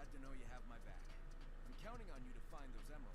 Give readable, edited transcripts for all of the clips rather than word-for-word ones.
glad to know you have my back. I'm counting on you to find those emeralds.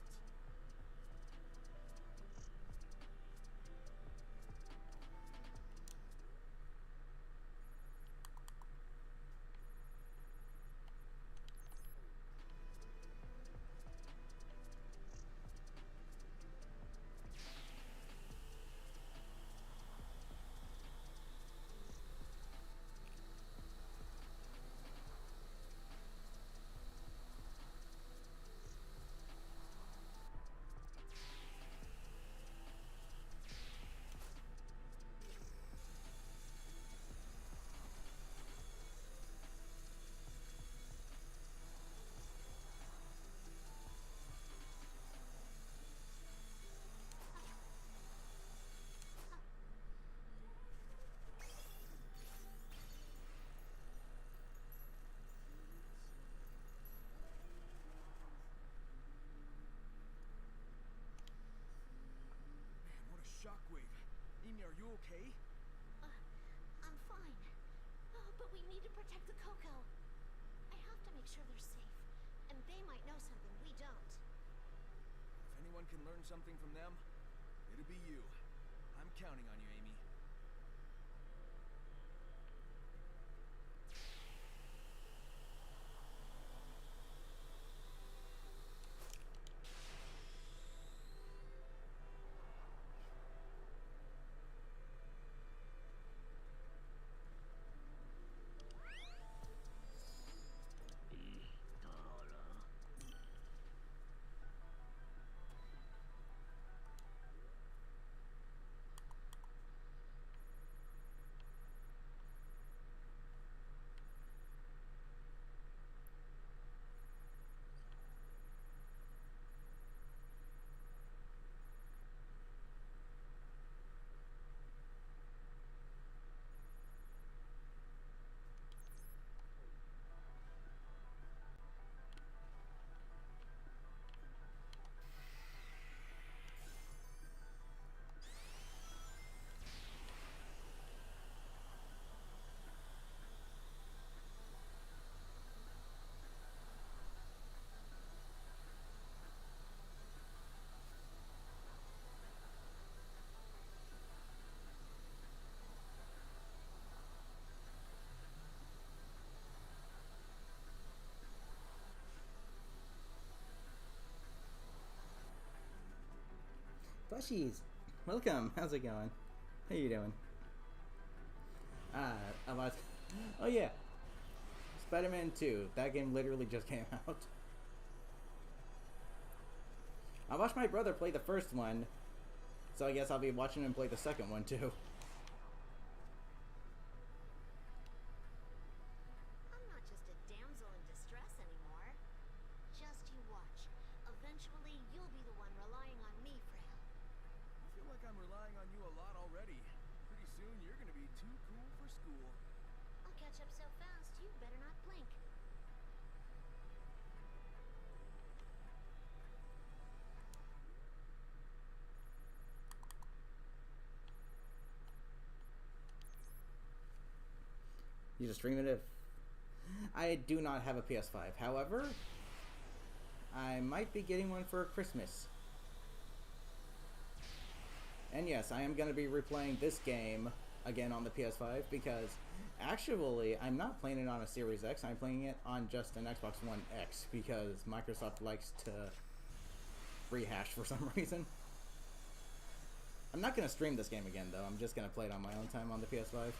Shockwave. Amy, are you okay? I'm fine. Oh, but we need to protect the Coco. I have to make sure they're safe. And they might know something we don't. If anyone can learn something from them, it'll be you. I'm counting on you, Amy. Plushies, welcome. How's it going? How you doing? I was. Oh yeah, Spider-Man 2. That game literally just came out. I watched my brother play the first one, so I guess I'll be watching him play the second one too. I'm not just a damsel in distress anymore. Just you watch. Eventually, you'll be the one relying on me for help. I feel like I'm relying on you a lot already. Pretty soon, you're gonna be too cool for school. I'll catch up so fast, you better not blink. You just stream it if... I do not have a PS5. However, I might be getting one for Christmas. And yes, I am going to be replaying this game again on the PS5 because actually I'm not playing it on a Series X. I'm playing it on just an Xbox One X because Microsoft likes to rehash for some reason. I'm not going to stream this game again though. I'm just going to play it on my own time on the PS5.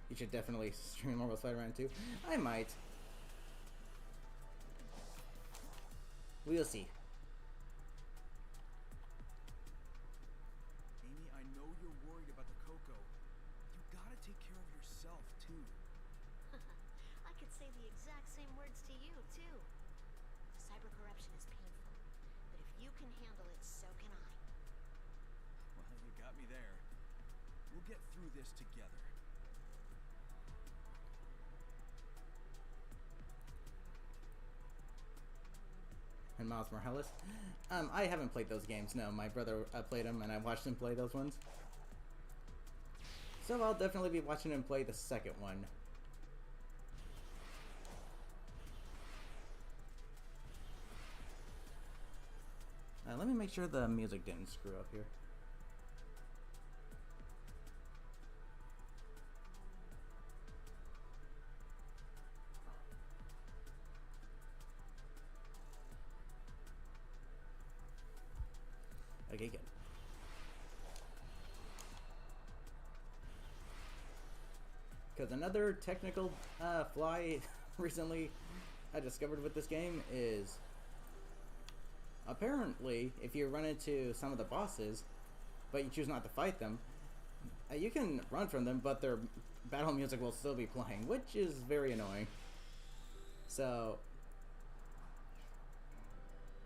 You should definitely stream Marvel Spider-Man 2. I might. We'll see. Amy, I know you're worried about the Coco. You gotta take care of yourself, too. I could say the exact same words to you, too. Cyber corruption is painful, but if you can handle it, so can I. Well, you got me there. We'll get through this together. and Miles Morales. I haven't played those games, no. My brother played them, and I watched him play those ones. So I'll definitely be watching him play the second one. Let me make sure the music didn't screw up here. Okay, good. Because another technical flaw recently I discovered with this game is apparently if you run into some of the bosses but you choose not to fight them, you can run from them, but their battle music will still be playing, which is very annoying. So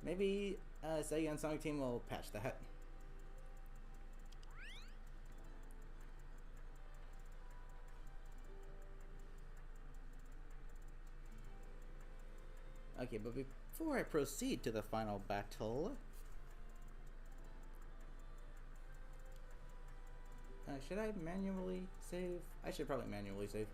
maybe Sega and Sonic Team will patch that. Okay, but before I proceed to the final battle, should I manually save? I should probably manually save.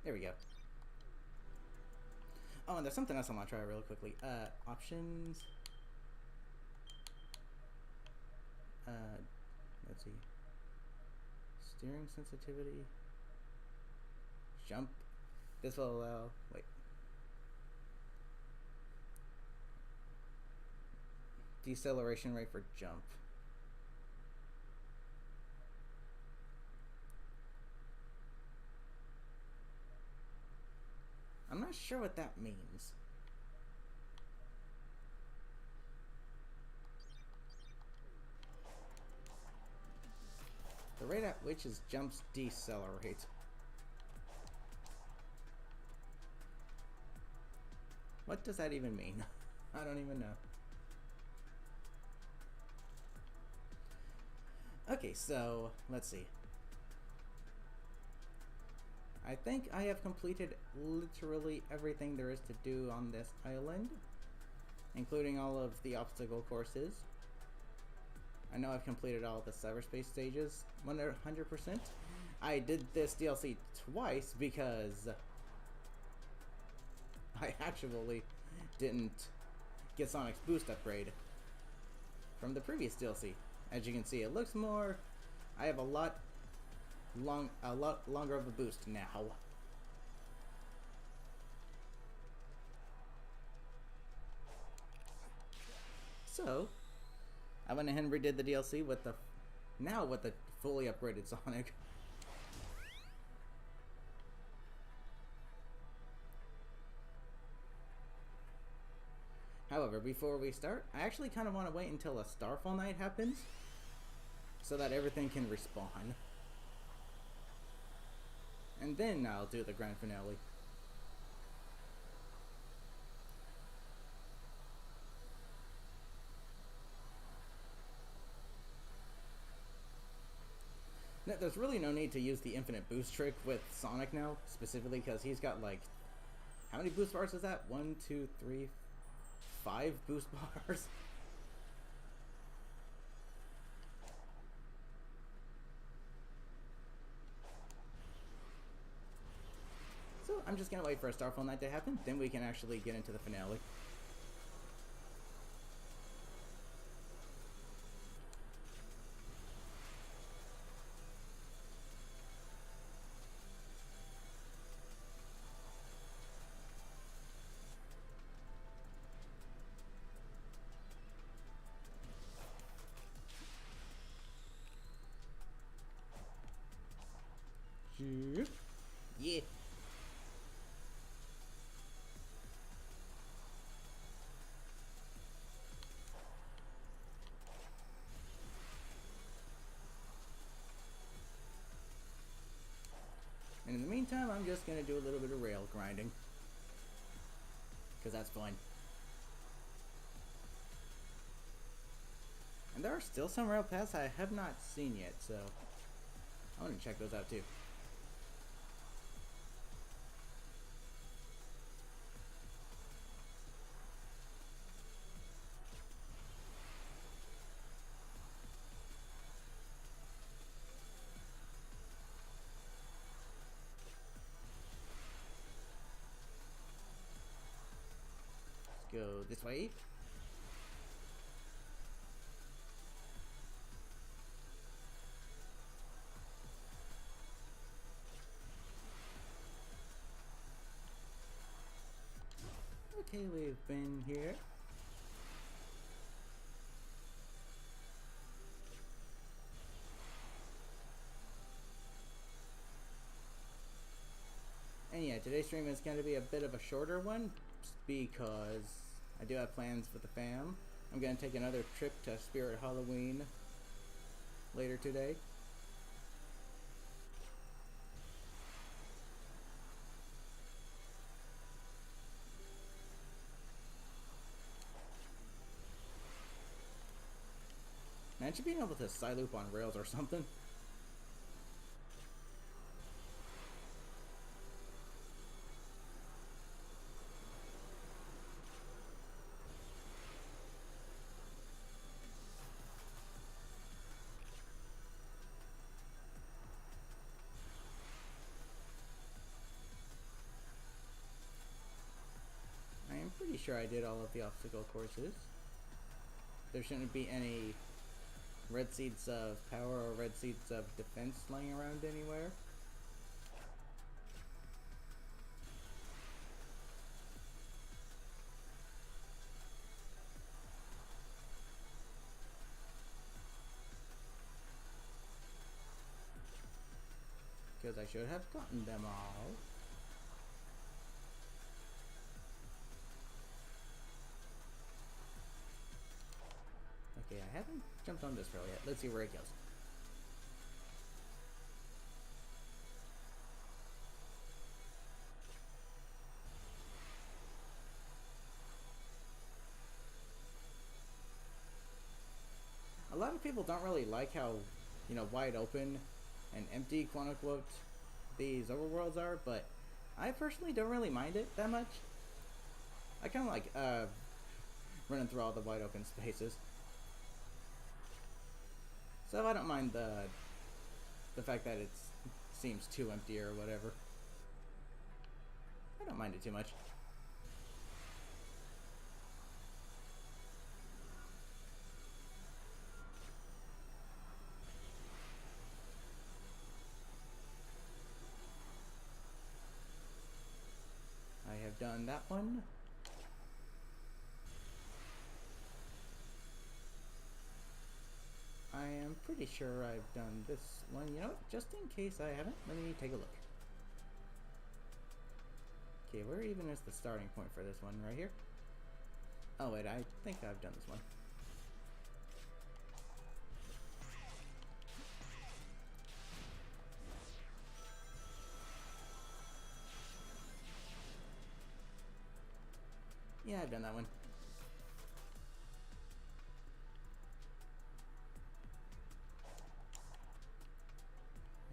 There we go. Oh, and there's something else I want to try real quickly. Options. Let's see. Steering sensitivity. Jump. This will allow. Wait. Deceleration rate for jump. I'm not sure what that means. The rate at which his jumps decelerate. What does that even mean? I don't even know. Okay, so let's see. I think I have completed literally everything there is to do on this island, including all of the obstacle courses. I know I've completed all the cyberspace stages 100%. I did this DLC twice because I actually didn't get Sonic's boost upgrade from the previous DLC. As you can see, it looks more. I have a lot longer of a boost now. So I went ahead and redid the DLC with the fully upgraded Sonic. However, before we start, I actually kind of want to wait until a Starfall night happens so that everything can respawn. And then I'll do the grand finale. Now, there's really no need to use the infinite boost trick with Sonic now, specifically because he's got like, how many boost bars is that? 1, 2, 3, 5 boost bars? So I'm just gonna wait for a Starfall night to happen, then we can actually get into the finale. Yeah. And in the meantime, I'm just gonna do a little bit of rail grinding, because that's fun. And there are still some rail paths I have not seen yet, so I want to check those out too. Let's go this way. Okay, we've been here. And yeah, today's stream is going to be a bit of a shorter one because I do have plans with the fam. I'm going to take another trip to Spirit Halloween later today. Imagine being able to side loop on rails or something. I am pretty sure I did all of the obstacle courses. There shouldn't be any red seeds of power or red seeds of defense laying around anywhere. Because I should have gotten them all. Okay, I haven't jumped on this rail yet. Let's see where it goes. A lot of people don't really like how, you know, wide open and empty, quote unquote, these overworlds are, but I personally don't really mind it that much. I kind of like running through all the wide open spaces. So I don't mind the fact that it seems too empty or whatever. I don't mind it too much. I have done that one. I am pretty sure I've done this one. You know what? Just in case I haven't, let me take a look. Okay, where even is the starting point for this one? Right here? Oh wait, I think I've done this one. Yeah, I've done that one.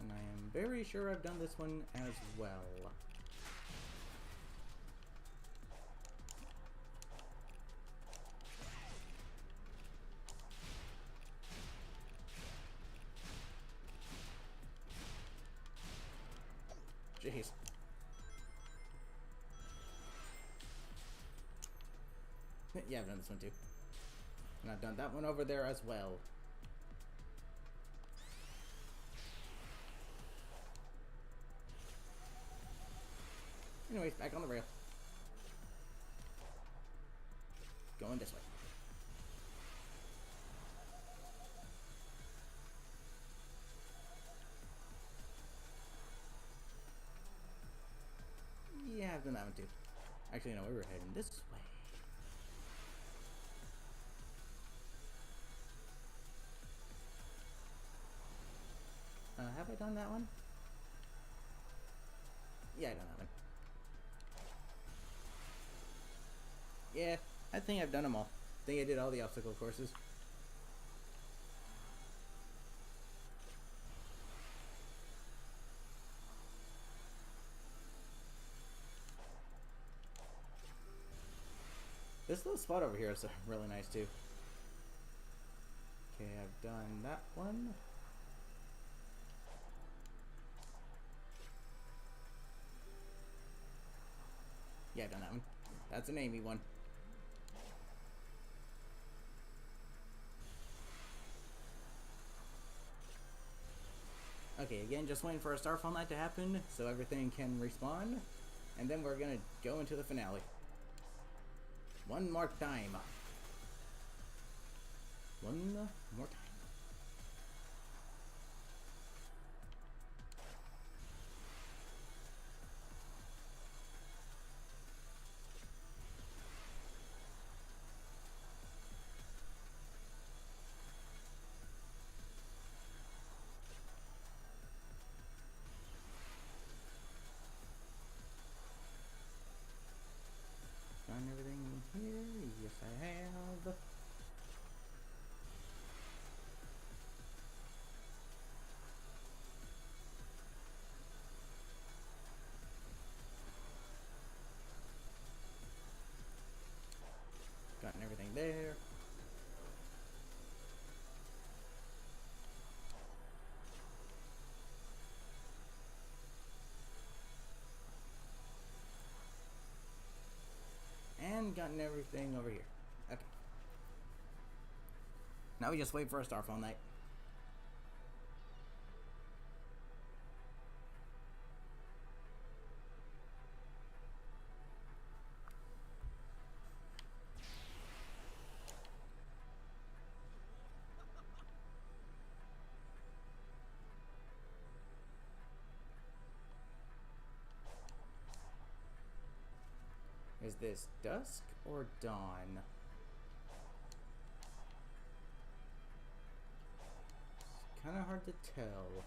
And I am very sure I've done this one as well. Jeez. Yeah, I've done this one too. And I've done that one over there as well. Anyways, back on the rail. Going this way. Yeah, I've done that one too. Actually, no, we were heading this way. Have I done that one? Yeah, I done that one. Yeah, I think I've done them all. I think I did all the obstacle courses. this little spot over here is really nice too. Okay, I've done that one. Yeah, I've done that one. That's an Amy one. Okay, again, just waiting for a Starfall night to happen so everything can respawn. And then we're gonna go into the finale. One more time. One more time. Done everything here? Yes, I have. Gotten everything there. And gotten everything over here. Okay. Now we just wait for a Starfall night. Is this dusk or dawn? It's kind of hard to tell.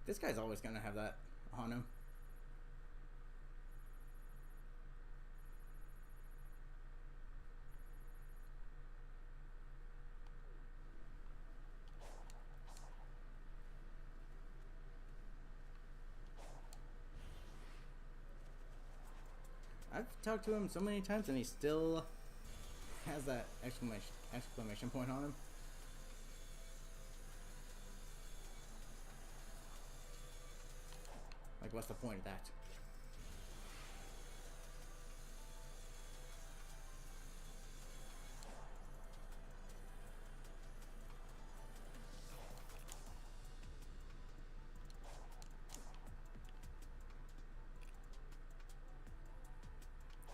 This guy's always gonna have that on him. I've talked to him so many times and he still has that exclamation point on him. Like, what's the point of that?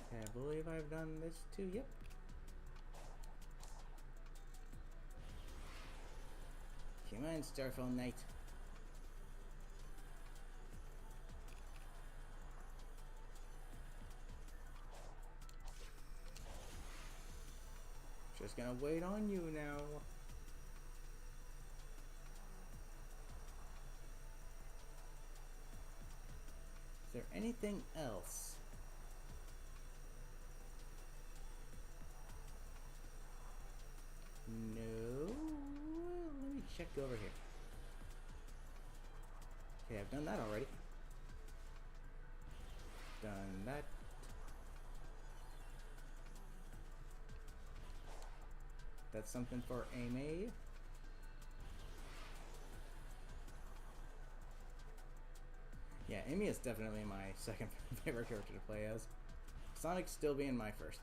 Okay, I believe I've done this too. Yep. Come on, Starfall Knight. Just gonna wait on you now. Is there anything else? No. Let me check over here. Okay, I've done that already. Done that. That's something for Amy. Yeah, Amy is definitely my second favorite character to play as. Sonic still being my first.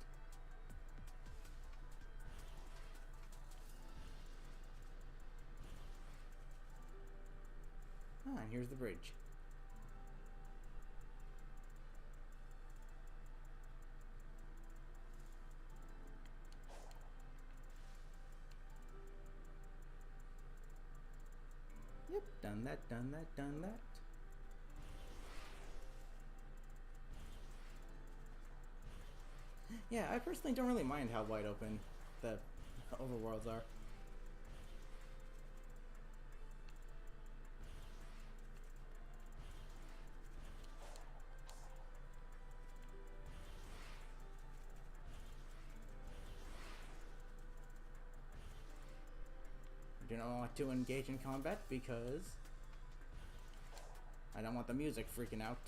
Ah, and here's the bridge. Yep, done that, done that, done that. Yeah, I personally don't really mind how wide open the overworlds are. don't want to engage in combat because I don't want the music freaking out.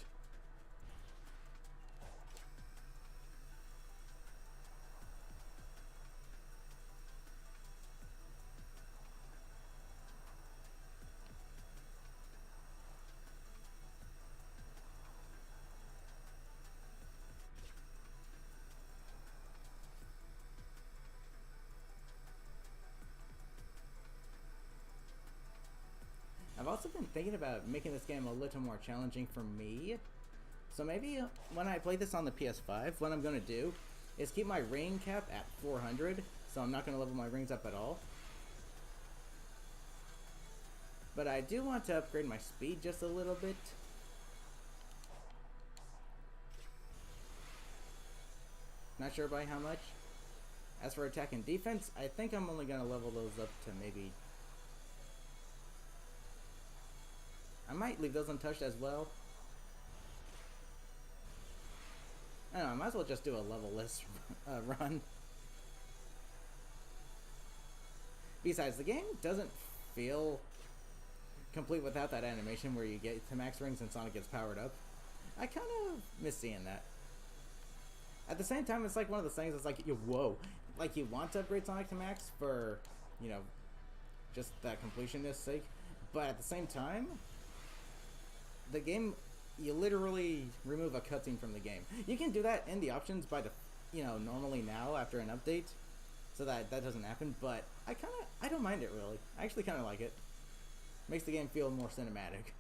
I've also been thinking about making this game a little more challenging for me. So maybe when I play this on the PS5, what I'm going to do is keep my ring cap at 400, so I'm not going to level my rings up at all. But I do want to upgrade my speed just a little bit. Not sure by how much. As for attack and defense, I think I'm only going to level those up to maybe... I might leave those untouched as well. I don't know, I might as well just do a level-less run. Besides, the game doesn't feel complete without that animation where you get to max rings and Sonic gets powered up. I kind of miss seeing that. At the same time, it's like one of those things that's like, whoa. Like, you want to upgrade Sonic to max for, you know, just that completionist sake. But at the same time... the game, you literally remove a cutscene from the game. You can do that in the options by the, normally now after an update, so that doesn't happen. But I don't mind it really. I actually kind of like it. Makes the game feel more cinematic.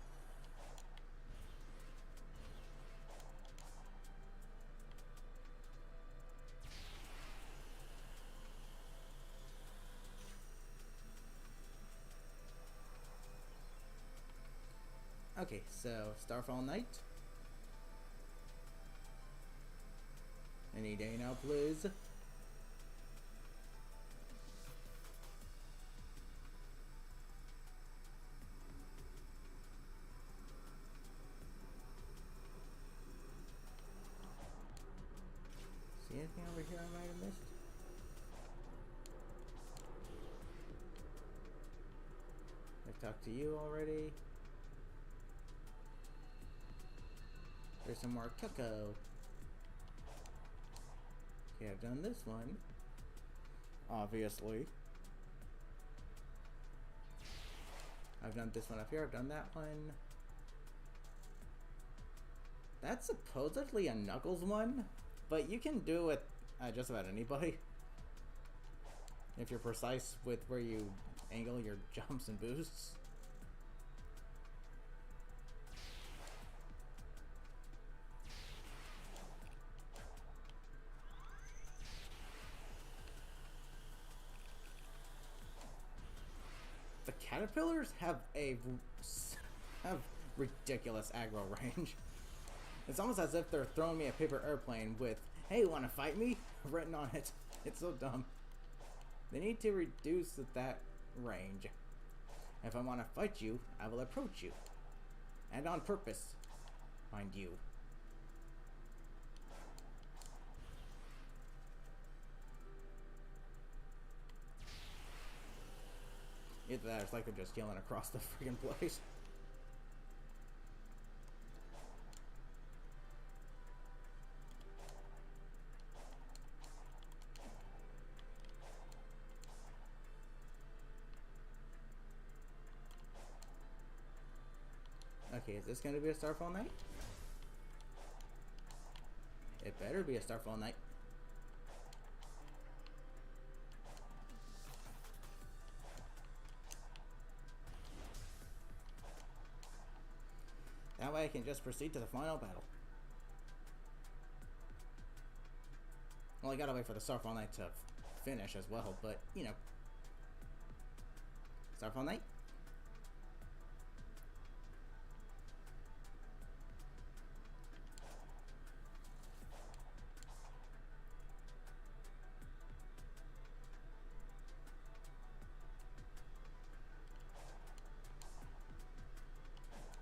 Okay, so Starfall Night. Any day now, please. See anything over here I might have missed? I've talked to you already. There's some more cocoa. Okay, I've done this one. Obviously. I've done this one up here. I've done that one. That's supposedly a Knuckles one, but you can do it with just about anybody. If you're precise with where you angle your jumps and boosts. The caterpillars have ridiculous aggro range. It's almost as if they're throwing me a paper airplane with, "Hey, wanna fight me?" written on it. It's so dumb. They need to reduce that range. If I want to fight you, I will approach you. And on purpose, mind you. Either that or it's like they're just yelling across the freaking place. Okay, is this going to be a Starfall night? It better be a Starfall night. That way I can just proceed to the final battle. Well, I gotta wait for the Starfall night to finish as well, but, you know. Starfall night?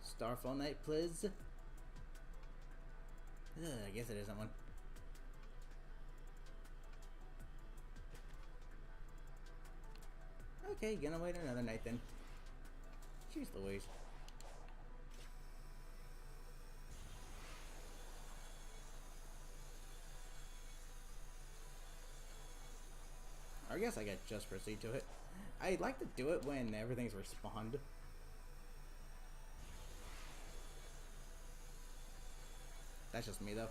Starfall night, please. I guess it isn't one. Okay, gonna wait another night then. Jeez Louise. I guess I could just proceed to it. I'd like to do it when everything's respawned. That's just me though.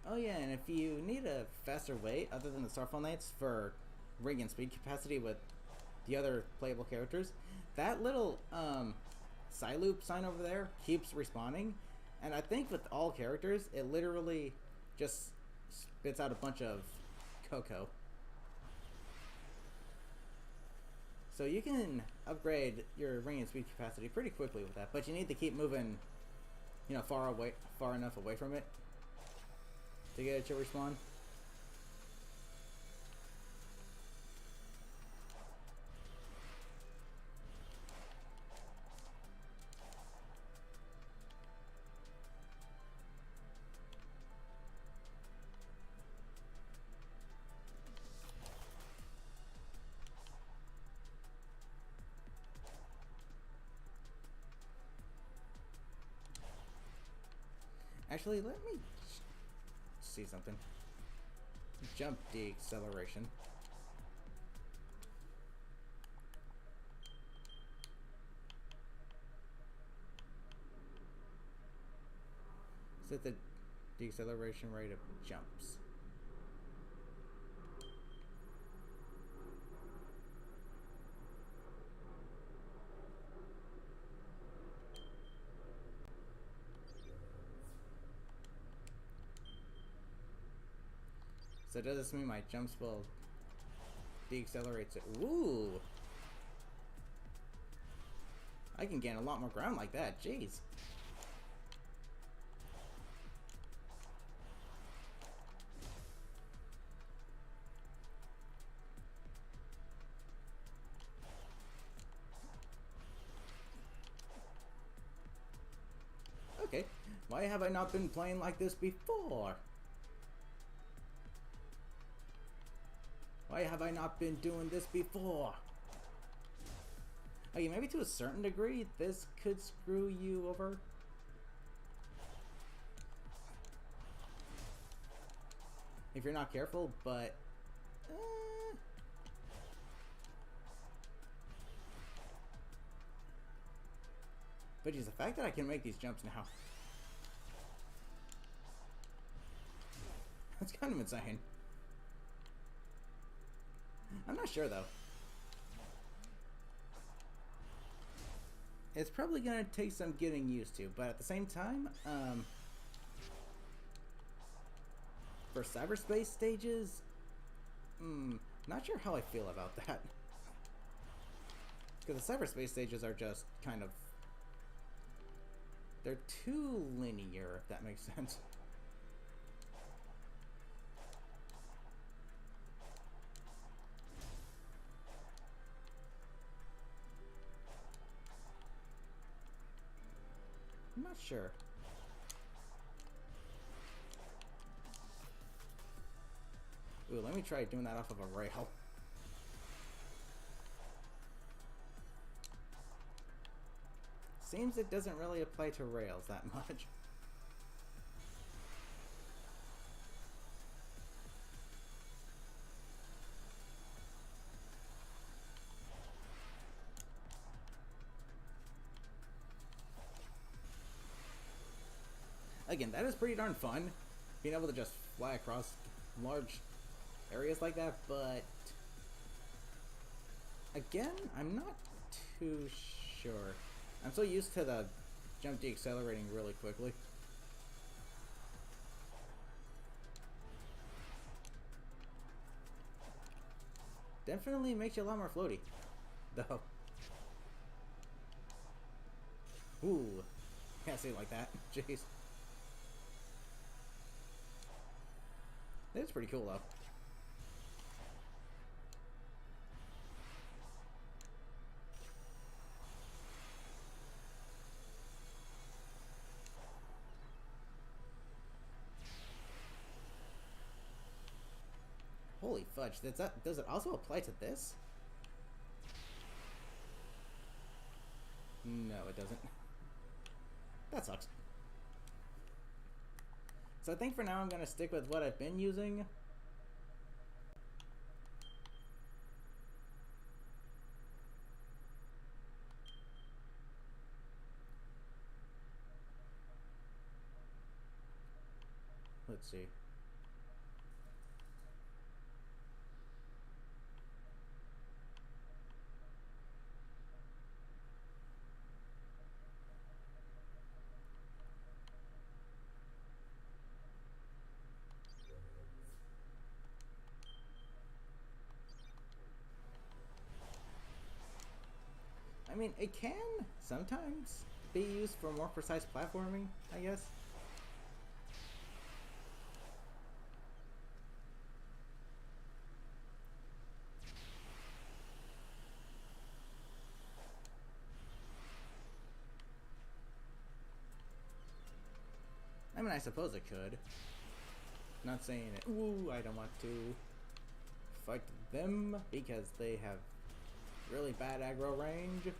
Oh yeah, and if you need a faster way other than the Starfall Knights for ring and speed capacity with the other playable characters, that little Psyloop sign over there keeps respawning, and I think with all characters it literally just spits out a bunch of cocoa. So you can upgrade your ring and speed capacity pretty quickly with that, but you need to keep moving, you know, far enough away from it to get it to respawn. Actually, let me see something. Jump deceleration. Set the deceleration rate of jumps. So does this mean my jumps will decelerate? Ooh! I can gain a lot more ground like that. Jeez. Okay. Why have I not been playing like this before? Why have I not been doing this before? Okay, maybe to a certain degree, this could screw you over. If you're not careful, but... But just the fact that I can make these jumps now. That's kind of insane. I'm not sure though. It's probably gonna take some getting used to, but at the same time, for cyberspace stages, not sure how I feel about that. Because the cyberspace stages are just kind of... They're too linear, if that makes sense. I'm not sure. Ooh, let me try doing that off of a rail. Seems it doesn't really apply to rails that much. Again, that is pretty darn fun, being able to just fly across large areas like that, but again, I'm not too sure. I'm so used to the jump deaccelerating really quickly. Definitely makes you a lot more floaty, though. Ooh, can't say it like that. Jeez. It's pretty cool, though. Holy fudge! Does it also apply to this? No, it doesn't. That sucks. So I think for now I'm going to stick with what I've been using. Let's see. I mean, it can sometimes be used for more precise platforming, I guess. I mean, I suppose it could. Not saying it. Ooh, I don't want to fight them because they have really bad aggro range.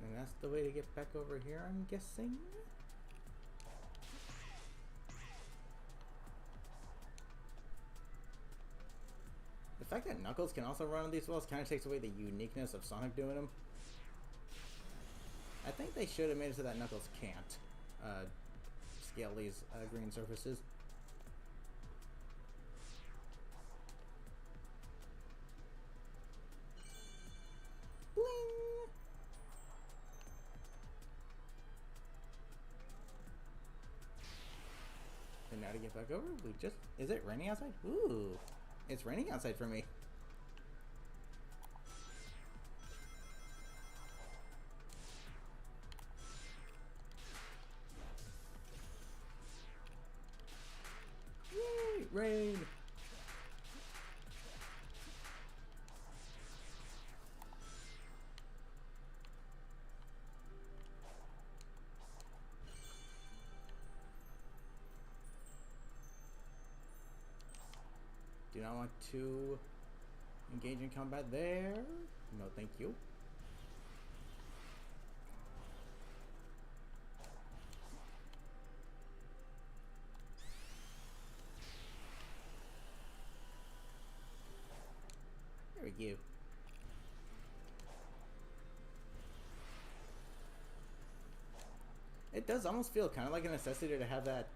And that's the way to get back over here, I'm guessing. The fact that Knuckles can also run on these walls kind of takes away the uniqueness of Sonic doing them. I think they should have made it so that Knuckles can't scale these green surfaces. Bling! And now to get back over, we just... Is it raining outside? Ooh! It's raining outside for me. Yay! Rain! Do not want to engage in combat there. No, thank you. There we go. It does almost feel kind of like a necessity to have that,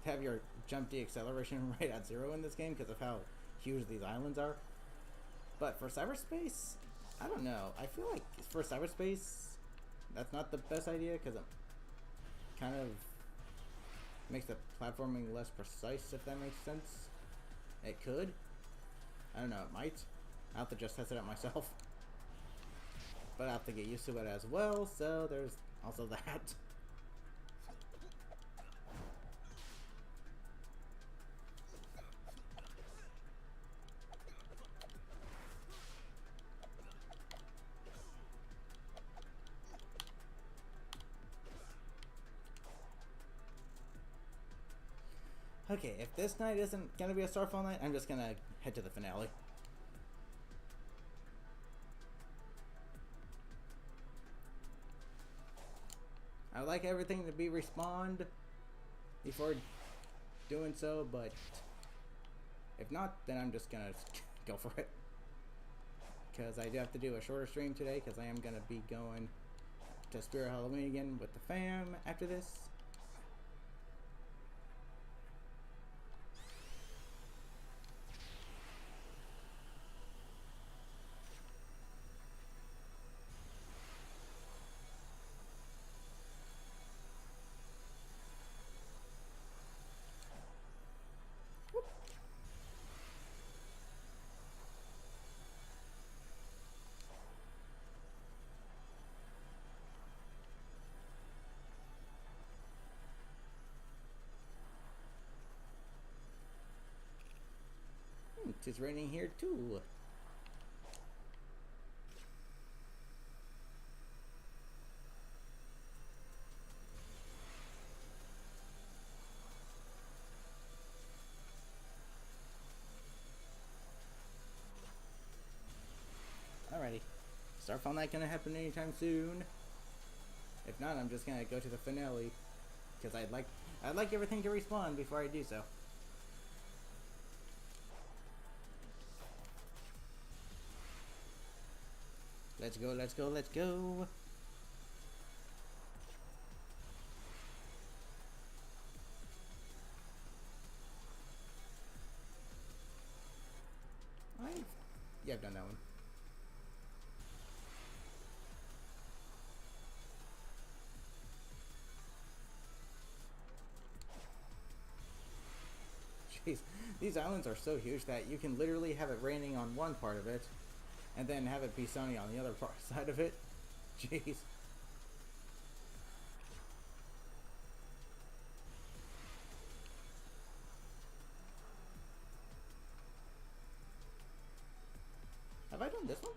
have your jump deacceleration right at 0 in this game because of how huge these islands are. But for cyberspace, I don't know. I feel like for cyberspace, that's not the best idea because it kind of makes the platforming less precise, if that makes sense. It could. I don't know, it might. I'll have to just test it out myself. But I have to get used to it as well, so there's also that. Okay, if this night isn't gonna be a Starfall night, I'm just gonna head to the finale. I would like everything to be respawned before doing so, but if not, then I'm just gonna go for it. Because I do have to do a shorter stream today, because I am gonna be going to Spirit Halloween again with the fam after this. 'Tis raining here too. Alrighty. Starfall Night gonna happen anytime soon. If not, I'm just gonna go to the finale. Because I'd like everything to respawn before I do so. Let's go, let's go, let's go. Yeah, I've done that one. Jeez, these islands are so huge that you can literally have it raining on one part of it, and then have it be sunny on the other side of it. Jeez. Have I done this one?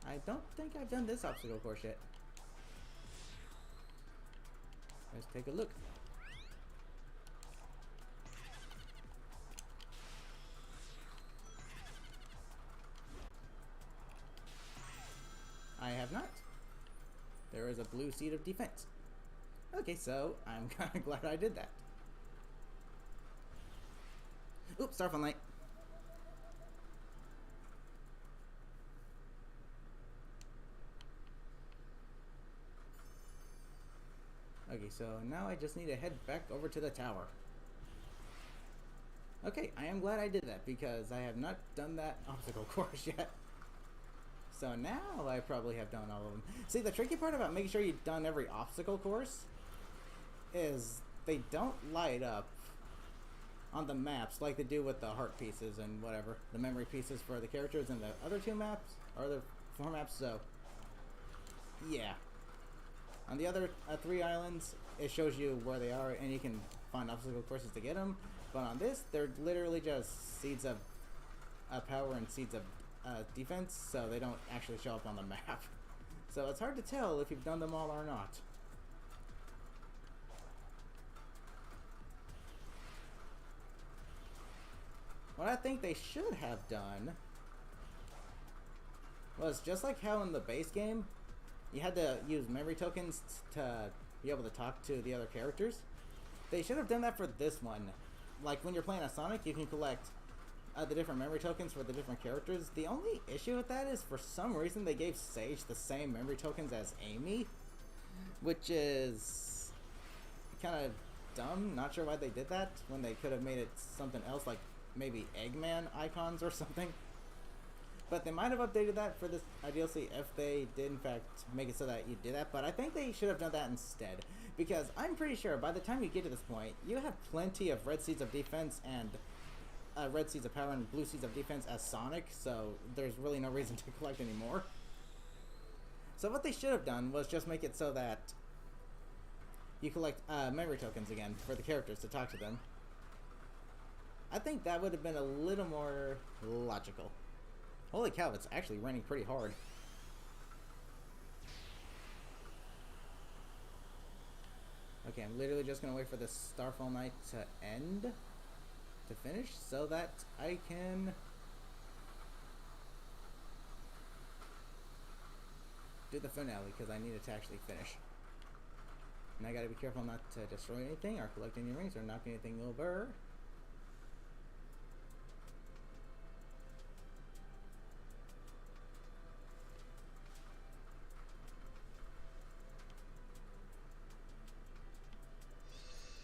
I don't think I've done this obstacle course yet. Let's take a look. I have not. There is a blue seat of defense. Okay, so I'm kind of glad I did that. Oops, Starfall Night. Okay, so now I just need to head back over to the tower. Okay, I am glad I did that because I have not done that obstacle course yet. So now I probably have done all of them. See, the tricky part about making sure you've done every obstacle course is they don't light up on the maps like they do with the heart pieces and whatever, the memory pieces for the characters in the other two maps, or the four maps, so yeah. On the other three islands, it shows you where they are and you can find obstacle courses to get them, but on this, they're literally just seeds of power and seeds of defense, so they don't actually show up on the map. So it's hard to tell if you've done them all or not. What I think they should have done was just like how in the base game you had to use memory tokens to be able to talk to the other characters. They should have done that for this one. Like when you're playing as Sonic, you can collect the different memory tokens for the different characters. The only issue with that is for some reason they gave Sage the same memory tokens as Amy, which is kind of dumb. Not sure why they did that when they could have made it something else, like maybe Eggman icons or something. But they might have updated that for this DLC if they did in fact make it so that you did that. But I think they should have done that instead, because I'm pretty sure by the time you get to this point, you have plenty of red seeds of defense and red seeds of power and blue seeds of defense as Sonic, so there's really no reason to collect any more. So what they should have done was just make it so that you collect memory tokens again for the characters to talk to them. I think that would have been a little more logical. Holy cow, it's actually raining pretty hard. Okay, I'm literally just gonna wait for the Starfall Night to end, to finish, so that I can do the finale, because I need it to actually finish. And I gotta be careful not to destroy anything or collect any rings or knock anything over.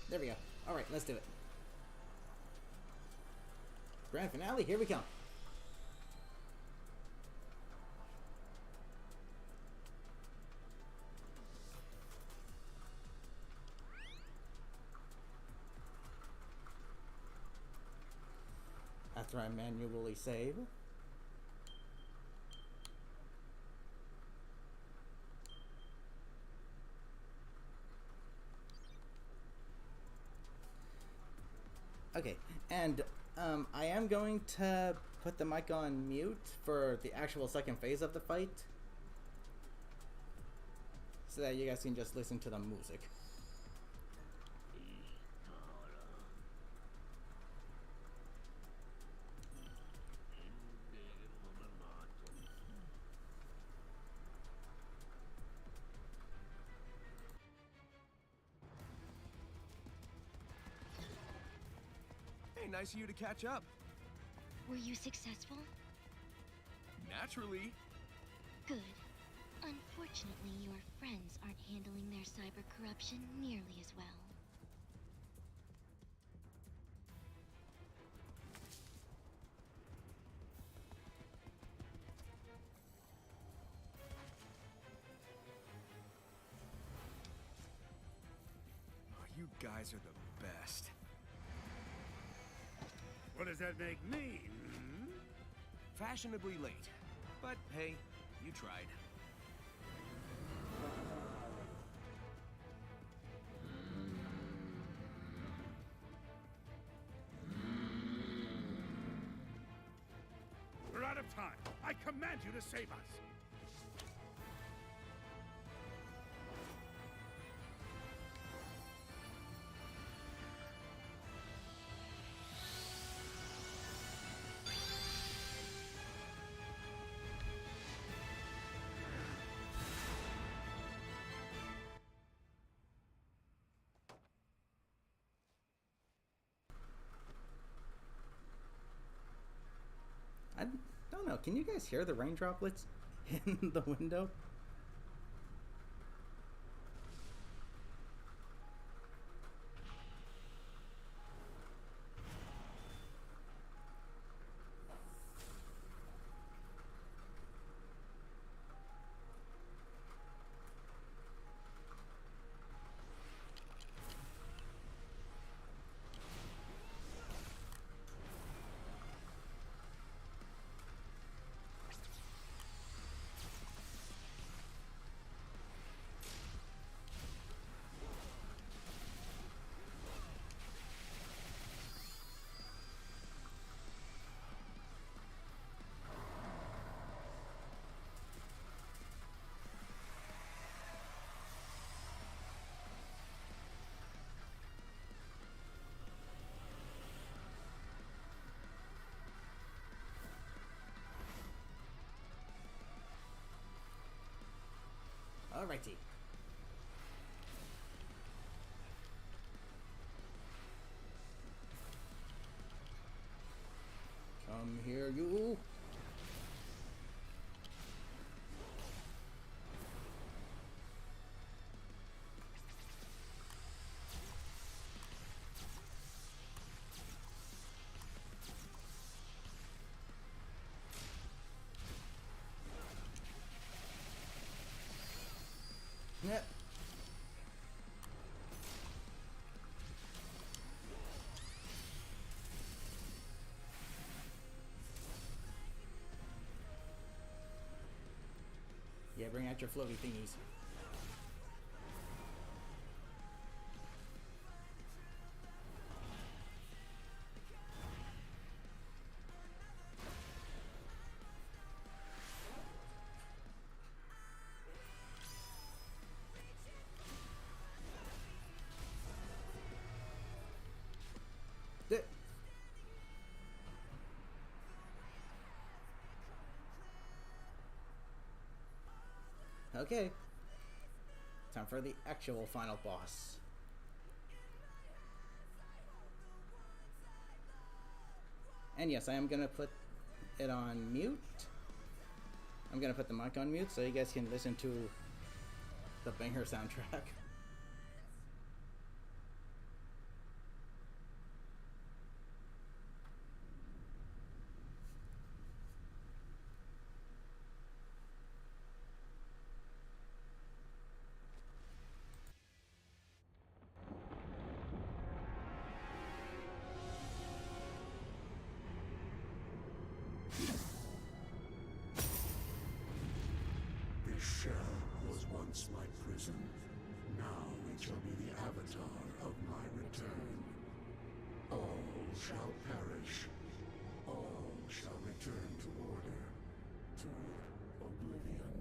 There we go. Alright, let's do it. Grand finale, here we come. After I manually save. Okay, and I am going to put the mic on mute for the actual second phase of the fight, so that you guys can just listen to the music. Hey, nice of you to catch up. Were you successful? Naturally. Good. Unfortunately, your friends aren't handling their cyber corruption nearly as well. Oh, you guys are the best. What does that make me? Hmm? Fashionably late. But hey, you tried. We're out of time. I command you to save us. I don't know. Can you guys hear the rain droplets in the window? Alrighty. Come here, you. Yep. Yeah, bring out your floaty thingies. Th- Okay. Time for the actual final boss. And yes, I am gonna put it on mute. I'm gonna put the mic on mute so you guys can listen to the banger soundtrack. This shell was once my prison. Now it shall be the avatar of my return. All shall perish. All shall return to order, to oblivion.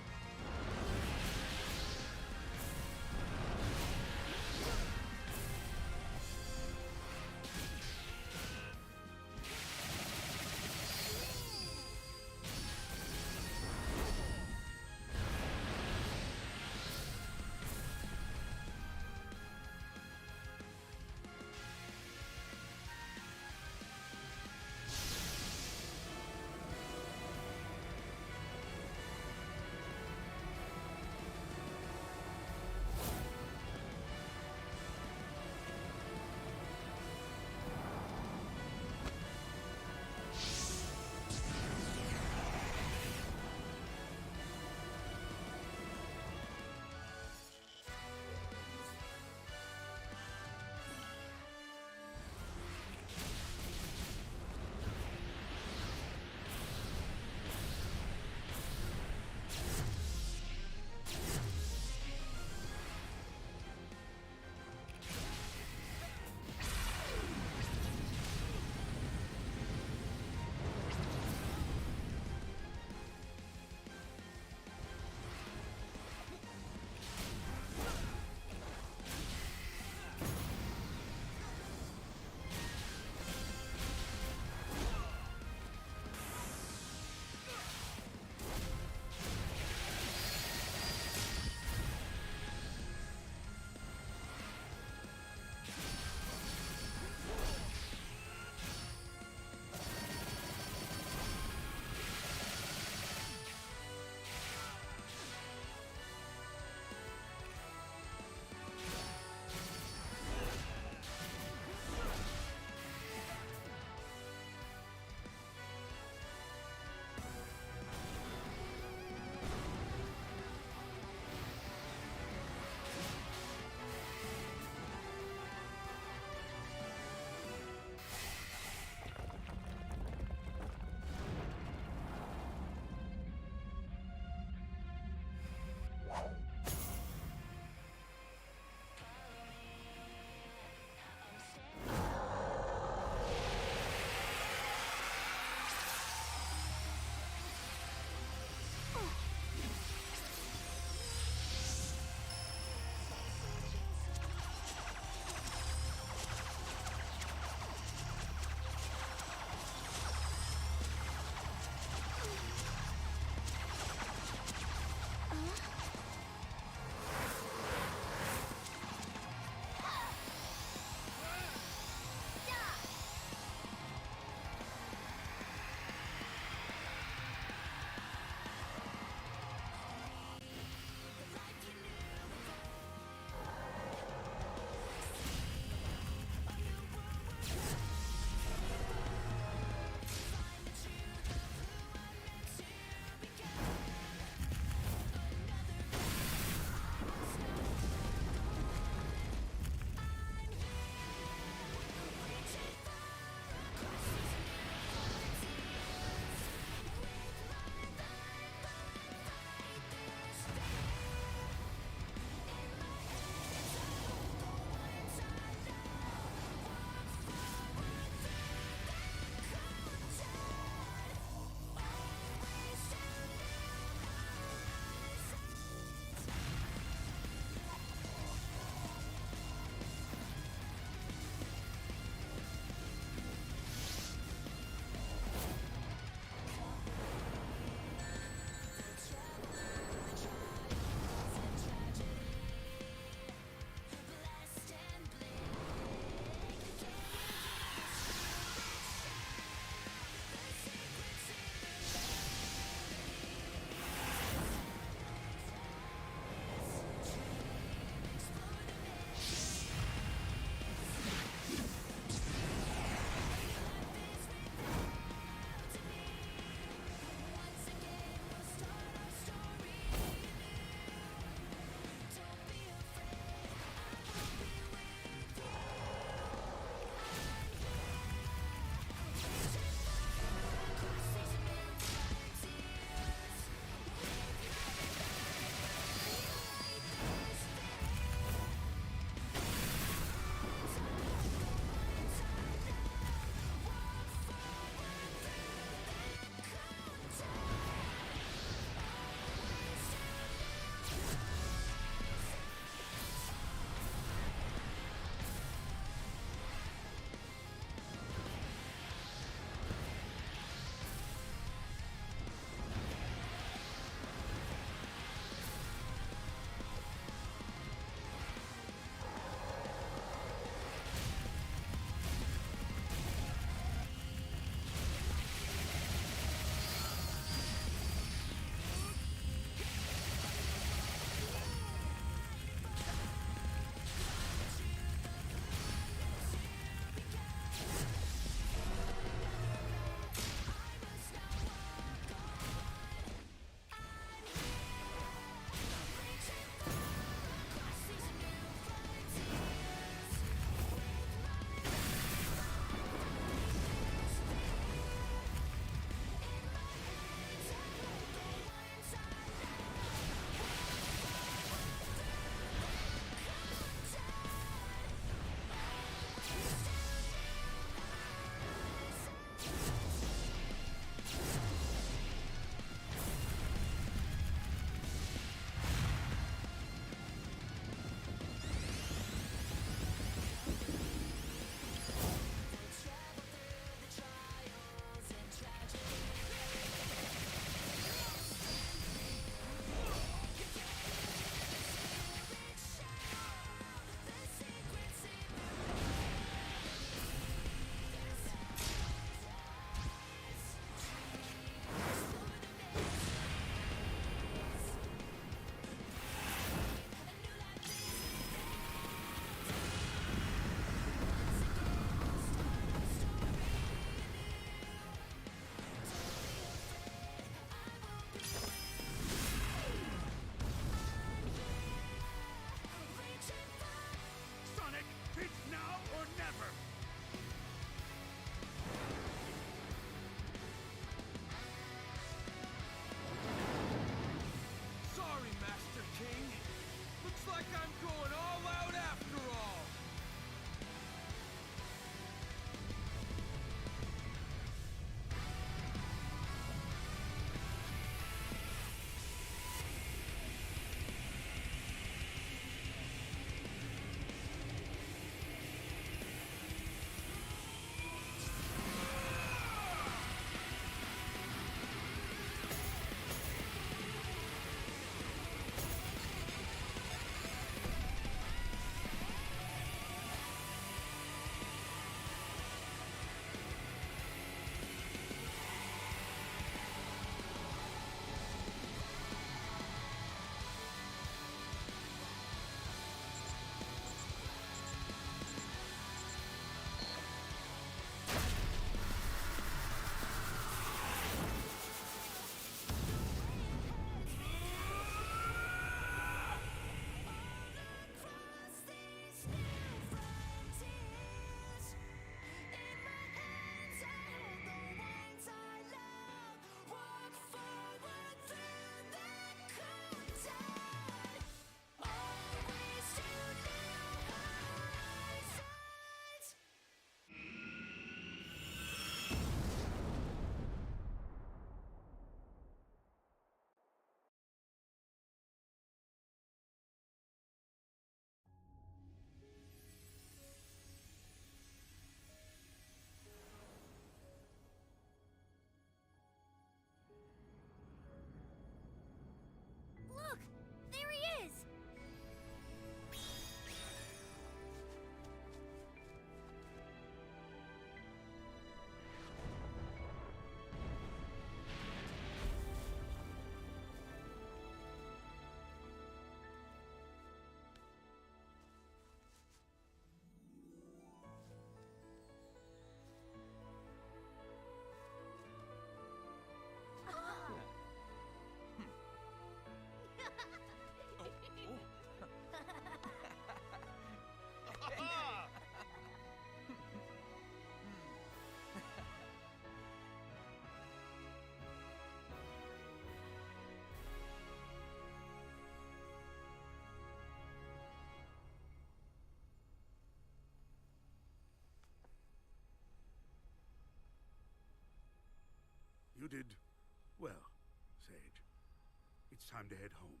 It's time to head home,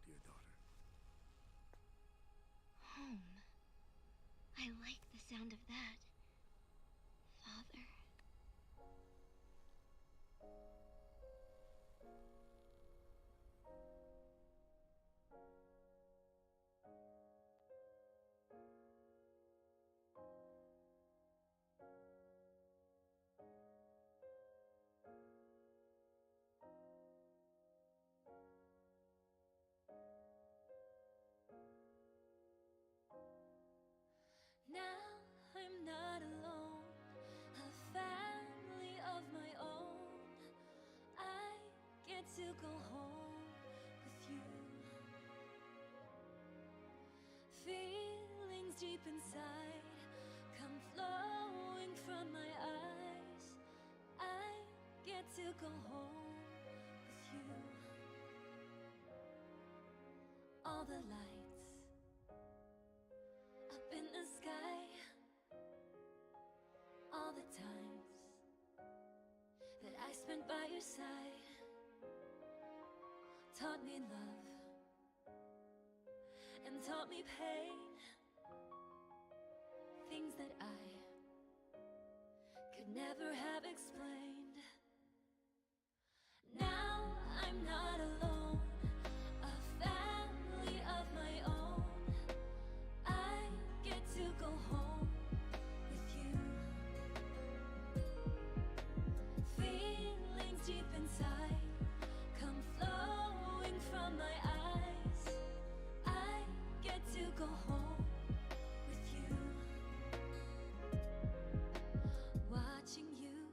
dear daughter. Home. I like the sound of that. Father. Now I'm not alone, a family of my own. I get to go home with you. Feelings deep inside come flowing from my eyes. I get to go home with you. All the lights up in the sky, all the times that I spent by your side taught me love and taught me pain, things that I could never have explained. Now I'm not alone, a family of my own. I get to go home with you. Feelings deep inside come flowing from my eyes. I get to go home with you. Watching you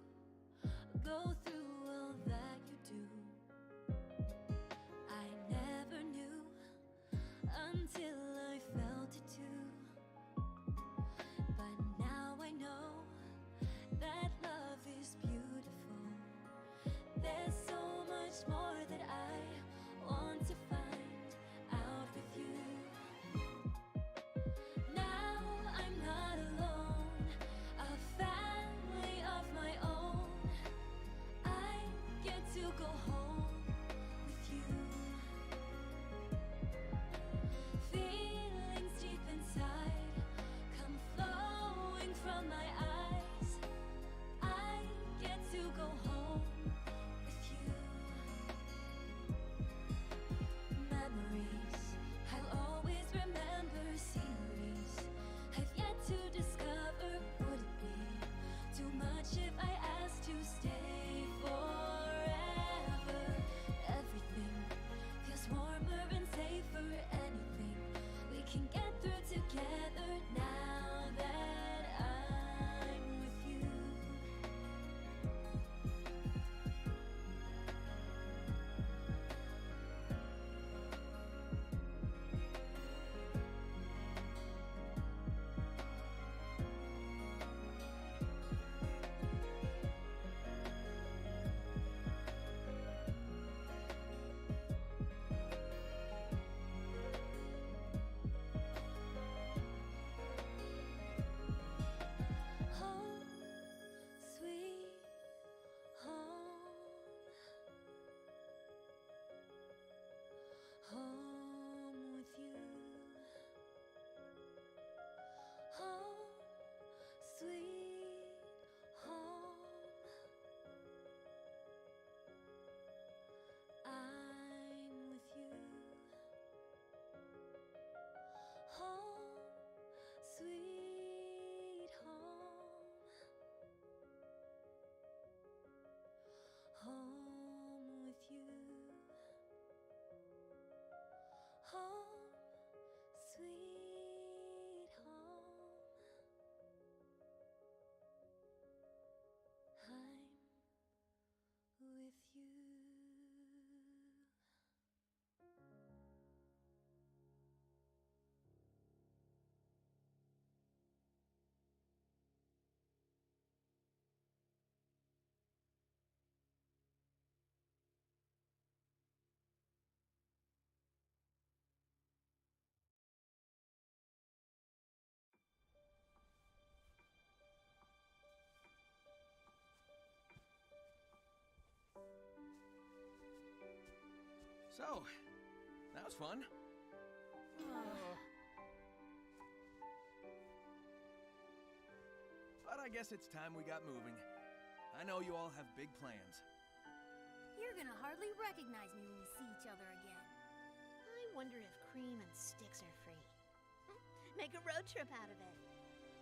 So, that was fun. But I guess it's time we got moving. I know you all have big plans. You're gonna hardly recognize me when we see each other again. I wonder if cream and sticks are free. Make a road trip out of it.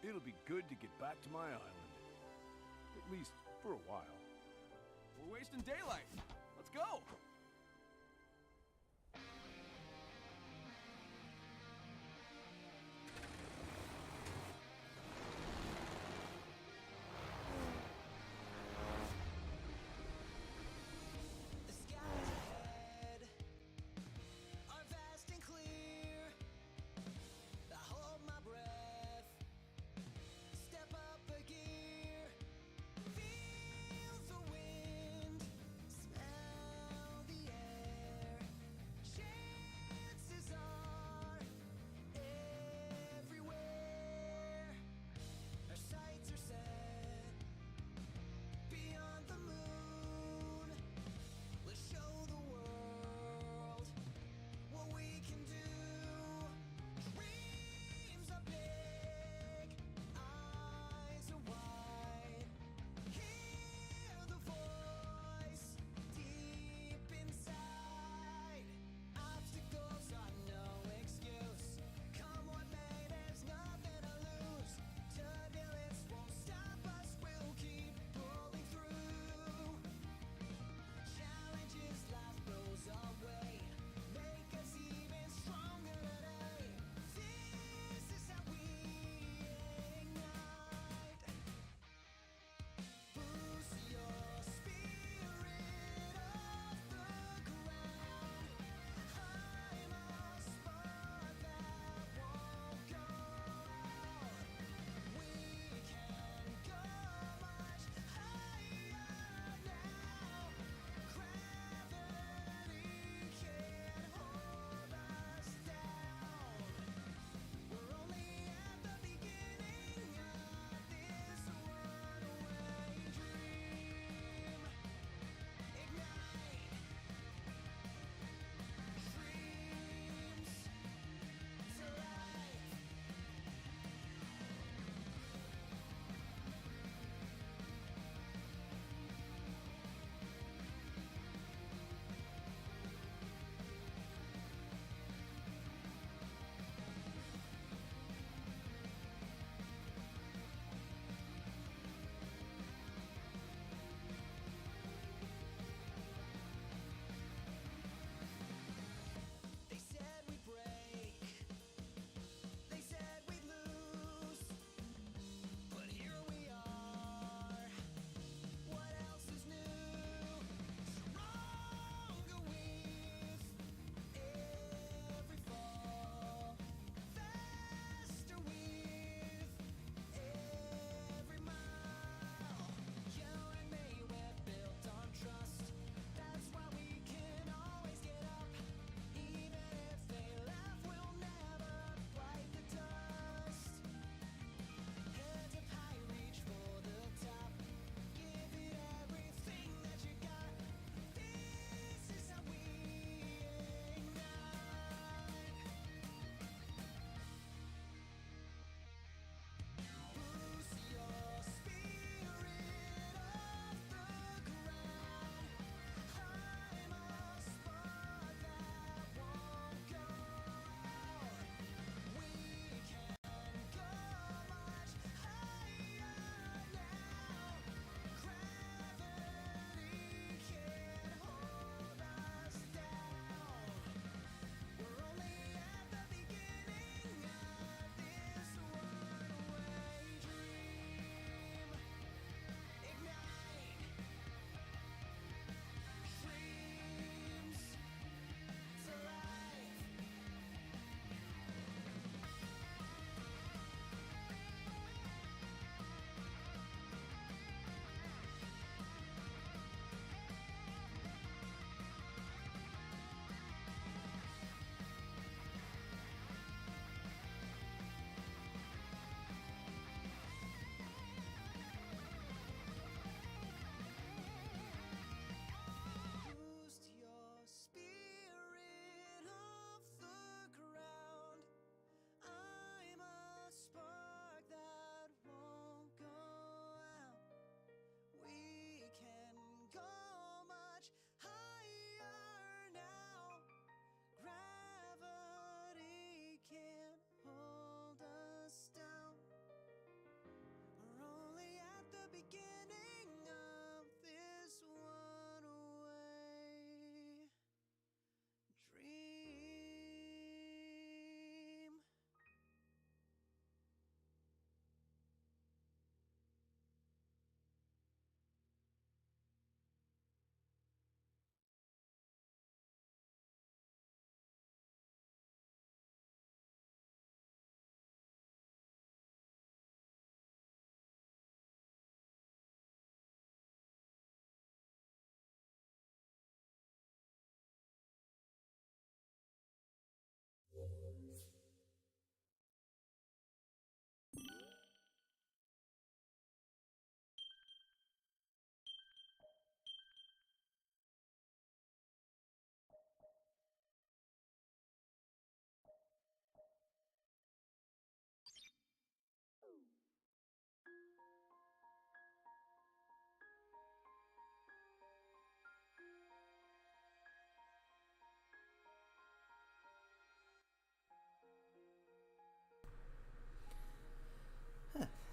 It'll be good to get back to my island. At least for a while. We're wasting daylight. Let's go. The skies ahead are vast and clear. I hold my breath, step up a gear, feel the wind, smell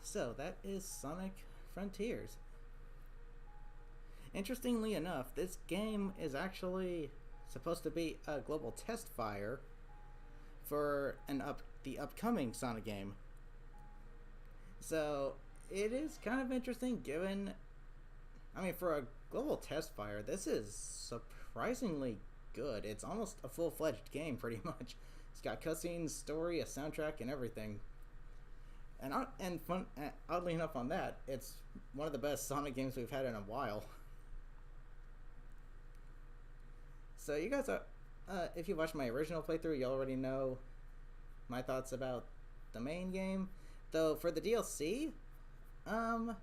So that is Sonic Frontiers. Interestingly enough, this game is actually supposed to be a global test fire for the upcoming Sonic game. So it is kind of interesting given, I mean, for a global test fire, this is surprisingly good. It's almost a full-fledged game, pretty much. It's got cutscenes, story, a soundtrack, and everything. And oddly enough on that, it's one of the best Sonic games we've had in a while. So you guys are, if you watched my original playthrough, you already know my thoughts about the main game. Though for the DLC, I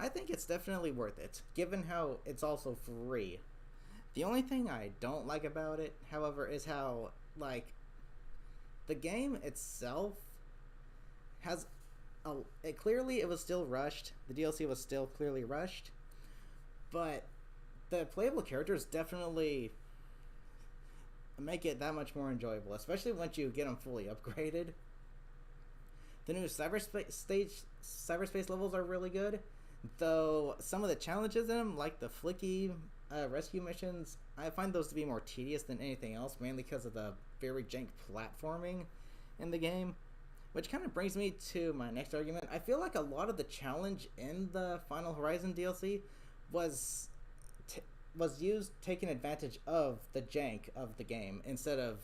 think it's definitely worth it, given how it's also free. The only thing I don't like about it, however, is how, like, the game itself has clearly it was still rushed. The DLC was still clearly rushed, but the playable characters definitely make it that much more enjoyable, especially once you get them fully upgraded. The new cyberspace levels are really good, though some of the challenges in them, like the flicky rescue missions, I find those to be more tedious than anything else, mainly because of the very jank platforming in the game. Which kind of brings me to my next argument. I feel like a lot of the challenge in the Final Horizon DLC was used taking advantage of the jank of the game instead of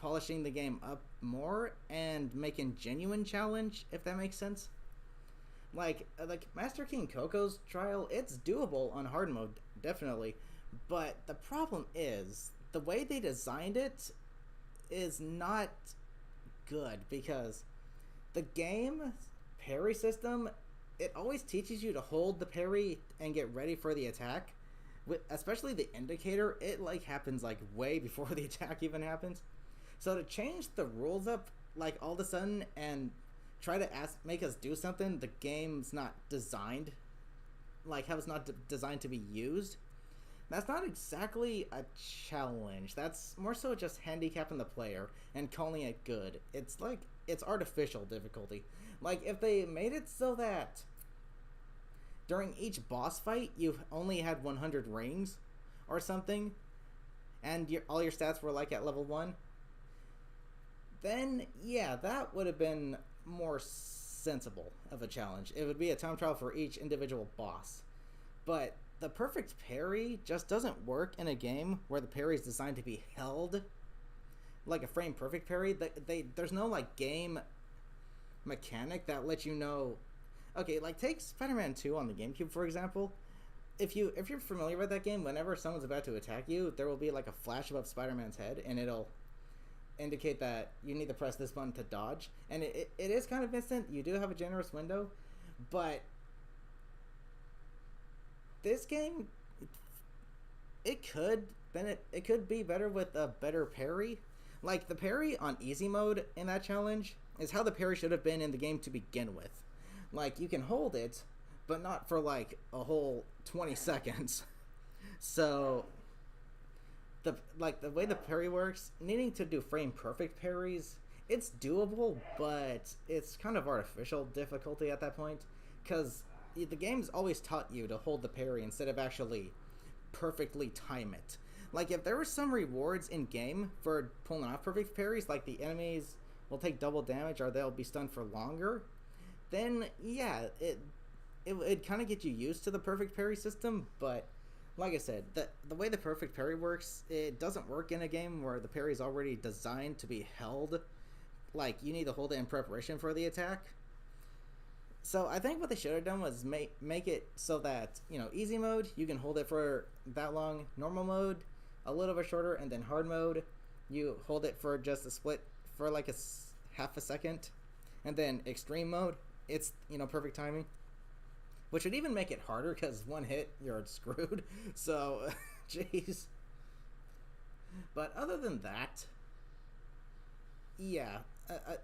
polishing the game up more and making genuine challenge, if that makes sense. Like Master King Coco's trial, it's doable on hard mode, definitely, but the problem is the way they designed it is not good, because the game parry system, it always teaches you to hold the parry and get ready for the attack. Especially the indicator, it like happens like way before the attack even happens. So to change the rules up like all of a sudden and try to make us do something the game's not designed, like how it's not designed to be used, that's not exactly a challenge. That's more so just handicapping the player and calling it good. It's like, it's artificial difficulty. Like if they made it so that during each boss fight you only had 100 rings or something, and all your stats were like at level 1, then yeah, that would have been more sensible of a challenge. It would be a time trial for each individual boss. But the perfect parry just doesn't work in a game where the parry is designed to be held like a frame perfect parry. There's no like game mechanic that lets you know. Okay, like take Spider-Man 2 on the GameCube, for example. If you're familiar with that game, whenever someone's about to attack you, there will be like a flash above Spider-Man's head, and it'll indicate that you need to press this button to dodge. And it is kind of instant. You do have a generous window, but this game, it could be better with a better parry. Like the parry on easy mode in that challenge is how the parry should have been in the game to begin with. Like you can hold it, but not for like a whole 20 seconds. So the way the parry works, needing to do frame perfect parries, it's doable, but it's kind of artificial difficulty at that point, because the game's always taught you to hold the parry instead of actually perfectly time it. Like if there were some rewards in game for pulling off perfect parries, like the enemies will take double damage or they'll be stunned for longer, then yeah, it kind of get you used to the perfect parry system. But like I said, the way the perfect parry works, it doesn't work in a game where the parry is already designed to be held. Like you need to hold it in preparation for the attack. So I think what they should have done was make it so that, you know, easy mode, you can hold it for that long. Normal mode, a little bit shorter, and then hard mode, you hold it for just a split for like half a second, and then extreme mode, it's, you know, perfect timing, which would even make it harder because one hit you're screwed. So jeez. But other than that, yeah,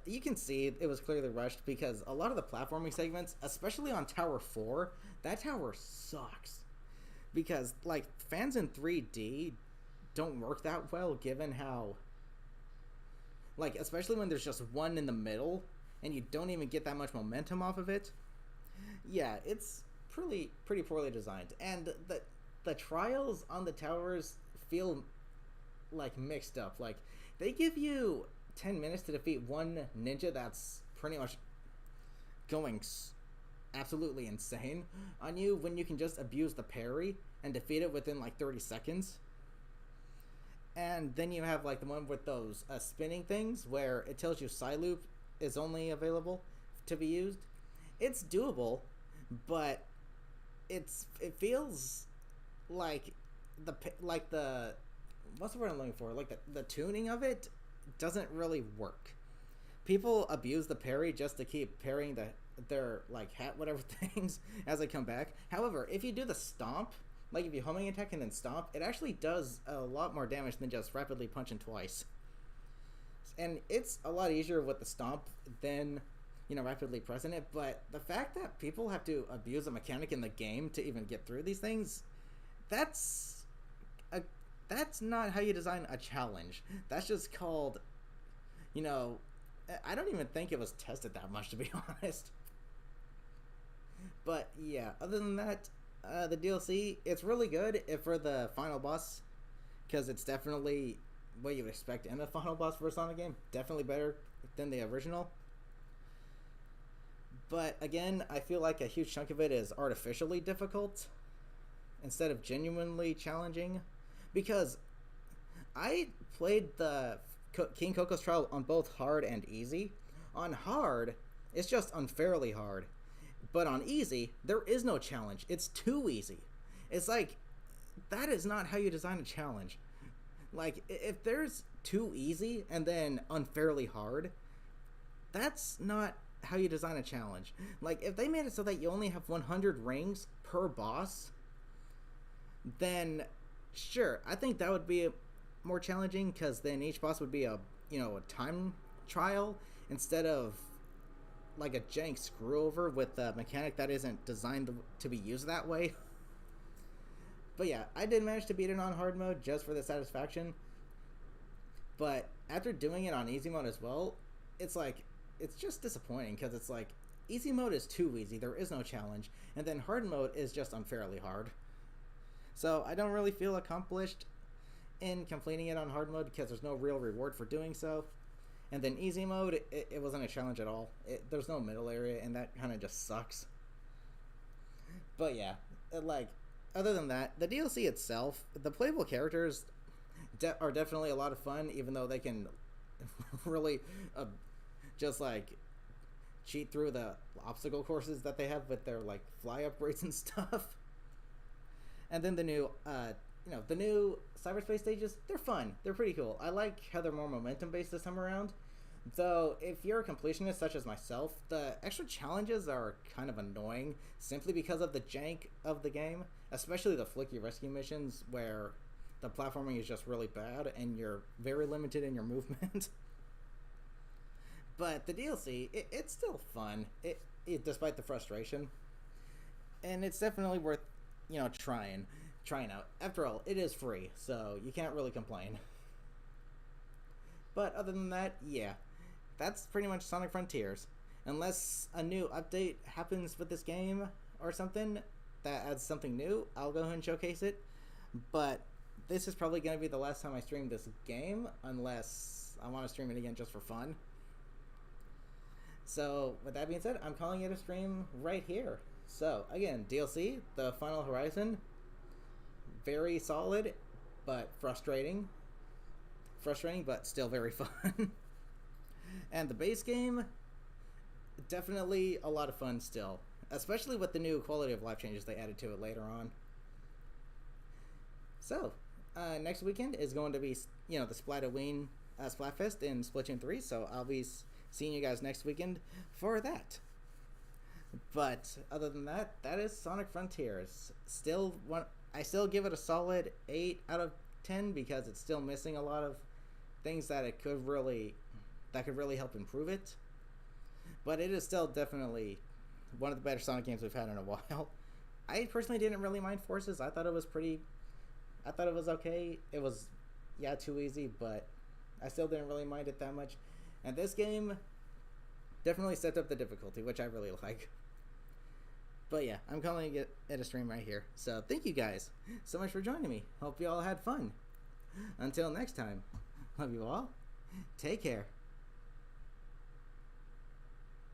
you can see it was clearly rushed, because a lot of the platforming segments, especially on Tower 4, that tower sucks, because like fans in 3D don't work that well, given how, like, especially when there's just one in the middle and you don't even get that much momentum off of it. Yeah, it's pretty poorly designed, and the trials on the towers feel like mixed up. Like, they give you 10 minutes to defeat one ninja that's pretty much going absolutely insane on you, when you can just abuse the parry and defeat it within like 30 seconds. And then you have like the one with those spinning things where it tells you Psyloop is only available to be used. It's doable, but it feels like the what's the word I'm looking for? Like the tuning of it doesn't really work. People abuse the parry just to keep parrying their like hat whatever things as they come back. However, if you do the stomp, like if you homing attack and then stomp, it actually does a lot more damage than just rapidly punching twice. And it's a lot easier with the stomp than, you know, rapidly pressing it. But the fact that people have to abuse a mechanic in the game to even get through these things, that's not how you design a challenge. That's just called, you know, I don't even think it was tested that much, to be honest. But yeah, other than that, the DLC, it's really good for the final boss, because it's definitely what you would expect in a final boss for a Sonic game. Definitely better than the original. But again, I feel like a huge chunk of it is artificially difficult instead of genuinely challenging, because I played the King Coco's Trial on both hard and easy. On hard, it's just unfairly hard. But on easy, there is no challenge. It's too easy. It's like, that is not how you design a challenge. Like, if there's too easy and then unfairly hard, that's not how you design a challenge. Like, if they made it so that you only have 100 rings per boss, then sure, I think that would be more challenging, because then each boss would be a time trial instead of like a jank screw over with a mechanic that isn't designed to be used that way. But yeah, I did manage to beat it on hard mode just for the satisfaction. But after doing it on easy mode as well, it's like, it's just disappointing, because it's like, easy mode is too easy, there is no challenge, and then hard mode is just unfairly hard. So I don't really feel accomplished in completing it on hard mode, because there's no real reward for doing so. And then easy mode, it wasn't a challenge at all. There's no middle area, and that kind of just sucks. But yeah, like, other than that, the DLC itself, the playable characters are definitely a lot of fun, even though they can really just like cheat through the obstacle courses that they have with their like fly upgrades and stuff. And then the new cyberspace stages, they're fun. They're pretty cool. I like how they're more momentum based this time around. Though, if you're a completionist such as myself, the extra challenges are kind of annoying, simply because of the jank of the game, especially the flicky rescue missions where the platforming is just really bad and you're very limited in your movement. But the DLC, it's still fun, despite the frustration. And it's definitely worth, trying out. After all, it is free, so you can't really complain. But other than that, yeah, that's pretty much Sonic Frontiers. Unless a new update happens with this game or something that adds something new, I'll go ahead and showcase it. But this is probably going to be the last time I stream this game, unless I want to stream it again just for fun. So, with that being said, I'm calling it a stream right here. So, again, DLC, The Final Horizon, very solid, but frustrating. Frustrating, but still very fun. And the base game, definitely a lot of fun still, especially with the new quality of life changes they added to it later on. So, next weekend is going to be, the Splatoween Splatfest in Splatoon 3, so I'll be seeing you guys next weekend for that. But other than that, that is Sonic Frontiers. I still give it a solid 8 out of 10 because it's still missing a lot of things that could really help improve it. But it is still definitely one of the better Sonic games we've had in a while. I personally didn't really mind Forces. I thought it was okay. It was, too easy, but I still didn't really mind it that much. And this game, Definitely stepped up the difficulty, which I really like. But yeah, I'm calling it a stream right here. So thank you guys so much for joining me. Hope you all had fun. Until next time, love you all. Take care.